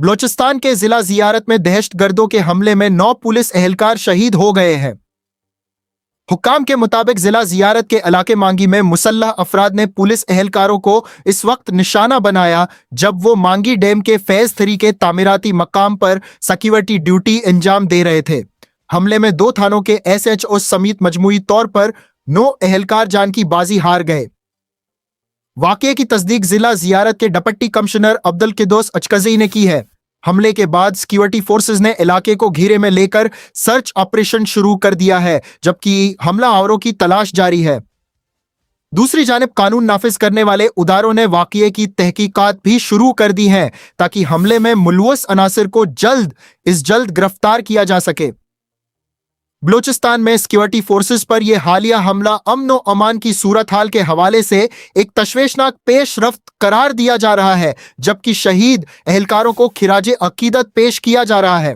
بلوچستان کے ضلع زیارت میں دہشت گردوں کے حملے میں 9 پولیس اہلکار شہید ہو گئے ہیں۔ حکام کے مطابق ضلع زیارت کے علاقے مانگی میں مسلح افراد نے پولیس اہلکاروں کو اس وقت نشانہ بنایا جب وہ مانگی ڈیم کے فیز 3 کے تعمیراتی مقام پر سیکیورٹی ڈیوٹی انجام دے رہے تھے۔ حملے میں 2 تھانوں کے SHO سمیت مجموعی طور پر 9 اہلکار جان کی بازی ہار گئے۔ واقعے کی تصدیق ضلع زیارت کے ڈپٹی کمشنر عبدالقدوس اچکزئی نے کی ہے۔ حملے کے بعد سیکیورٹی فورسز نے علاقے کو گھیرے میں لے کر سرچ آپریشن شروع کر دیا ہے، جبکہ حملہ آوروں کی تلاش جاری ہے۔ دوسری جانب قانون نافذ کرنے والے اداروں نے واقعے کی تحقیقات بھی شروع کر دی ہیں تاکہ حملے میں ملوث عناصر کو جلد گرفتار کیا جا سکے۔ بلوچستان میں سیکیورٹی فورسز پر یہ حالیہ حملہ امن و امان کی صورتحال کے حوالے سے ایک تشویشناک پیش رفت قرار دیا جا رہا ہے، جبکہ شہید اہلکاروں کو خراج عقیدت پیش کیا جا رہا ہے۔